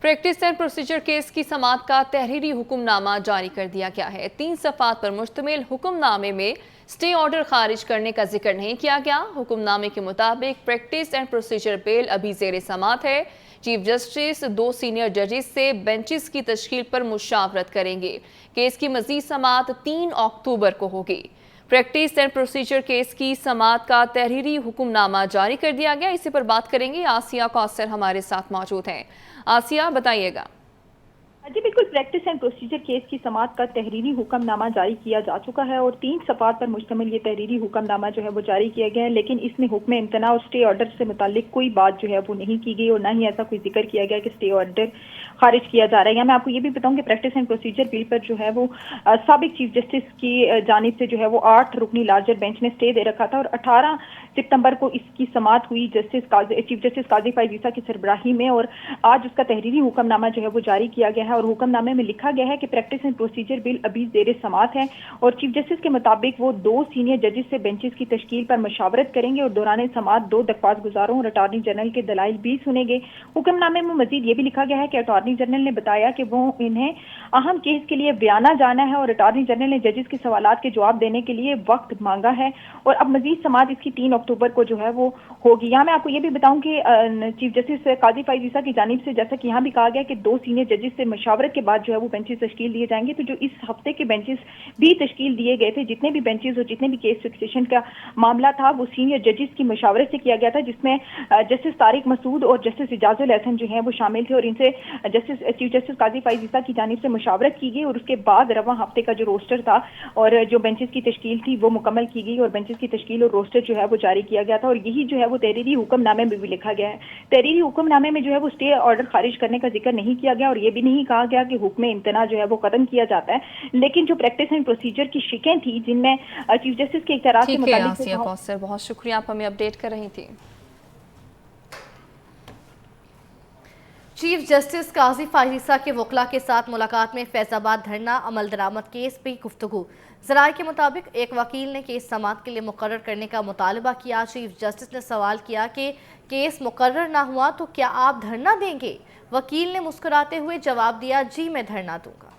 Practice and procedure case کی سماعت کا تحریری حکم نامہ جاری کر دیا گیا ہے۔ 3 صفحات پر مشتمل حکم نامے میں سٹے آرڈر خارج کرنے کا ذکر نہیں کیا گیا۔ حکم نامے کے مطابق پریکٹس اینڈ پروسیجر بیل ابھی زیر سماعت ہے۔ چیف جسٹس 2 سینئر ججز سے بینچز کی تشکیل پر مشاورت کریں گے۔ کیس کی مزید سماعت 3 اکتوبر کو ہوگی۔ پریکٹس اینڈ پروسیجر کیس کی سماعت کا تحریری حکم نامہ جاری کر دیا گیا۔ اسی پر بات کریں گے، آسیہ کوثر ہمارے ساتھ موجود ہیں۔ آسیہ، بتائیے گا۔ جی بالکل، پریکٹس اینڈ پروسیجر کیس کی سماعت کا تحریری حکم نامہ جاری کیا جا چکا ہے اور 3 صفحات پر مشتمل یہ تحریری حکم نامہ جو ہے وہ جاری کیا گیا ہے، لیکن اس میں حکم امتناع اور سٹے آرڈر سے متعلق کوئی بات جو ہے وہ نہیں کی گئی اور نہ ہی ایسا کوئی ذکر کیا گیا کہ سٹے آرڈر خارج کیا جا رہا ہے۔ میں آپ کو یہ بھی بتاؤں کہ پریکٹس اینڈ پروسیجر بل پر جو ہے وہ سابق چیف جسٹس کی جانب سے جو ہے وہ 8 رکنی لارجر بینچ نے سٹے دے رکھا تھا اور 18 ستمبر کو اس کی سماعت ہوئی چیف جسٹس قاضی فائز عیسیٰ کی سربراہی میں، اور آج اس کا تحریری حکم نامہ جو ہے وہ جاری کیا گیا ہے اور حکم نامے میں لکھا گیا ہے کہ پریکٹس اینڈ پروسیجر بل ابھی زیر سماعت ہے اور چیف جسٹس کے مطابق وہ 2 سینئر ججز سے بینچز کی تشکیل پر مشاورت کریں گے اور دوران سماعت 2 درخواست گزاروں اور اٹارنی جنرل کے دلائل بھی سنیں گے۔ حکم نامے میں مزید یہ بھی لکھا گیا ہے کہ اٹارنی جنرل نے بتایا کہ وہ انہیں اہم کیس کے لیے بیانہ جانا ہے اور اٹارنی جنرل نے ججز کے سوالات کے جواب دینے کے لیے وقت مانگا ہے اور اب مزید سماعت اس کی 3 اکتوبر کو جو ہے وہ ہوگی۔ یہاں میں آپ کو یہ بھی بتاؤں کہ چیف جسٹس قاضی فائز عیسیٰ کی جانب سے جیسا کہ یہاں بھی کہا گیا کہ 2 سینئر ججز سے مشاورت کے بعد جو ہے وہ بینچز تشکیل دیے جائیں گے، تو جو اس ہفتے کے بینچز بھی تشکیل دیے گئے تھے، جتنے بھی بینچز اور جتنے بھی کیس فکسیشن کا معاملہ تھا وہ سینئر ججز کی مشاورت سے کیا گیا تھا، جس میں جسٹس طارق مسعود اور جسٹس اعجاز الحسن جو ہیں وہ شامل تھے اور ان سے چیف جسٹس قاضی فائز عیسیٰ کی جانب سے مشاورت کی گئی اور اس کے بعد رواں ہفتے کا جو روسٹر تھا اور جو بینچز کی تشکیل تھی وہ مکمل کی گئی اور بینچز کی تشکیل اور روسٹر جو ہے وہ جاری کیا گیا تھا اور یہی جو ہے وہ تحریری حکم نامے میں بھی لکھا گیا ہے۔ تحریری حکم نامے میں جو ہے وہ سٹے آرڈر خارج کرنے کا ذکر نہیں کیا گیا اور یہ بھی نہیں کہا گیا کہ حکم امتناع جو ہے وہ ختم کیا جاتا ہے، لیکن جو پریکٹس اینڈ پروسیجر کی شکیں تھی جن میں چیف جسٹس کے اختیارات سے متعلق آسیہ کوثر، بہت شکریہ، آپ ہمیں اپڈیٹ کر رہی تھی۔ چیف جسٹس قاضی فائز عیسیٰ کے وکلاء کے ساتھ ملاقات میں فیض آباد دھرنا عمل درآمد کیس پہ گفتگو۔ ذرائع کے مطابق ایک وکیل نے کیس سماعت کے لیے مقرر کرنے کا مطالبہ کیا۔ چیف جسٹس نے سوال کیا کہ کیس مقرر نہ ہوا تو کیا آپ دھرنا دیں گے؟ وکیل نے مسکراتے ہوئے جواب دیا، جی میں دھرنا دوں گا۔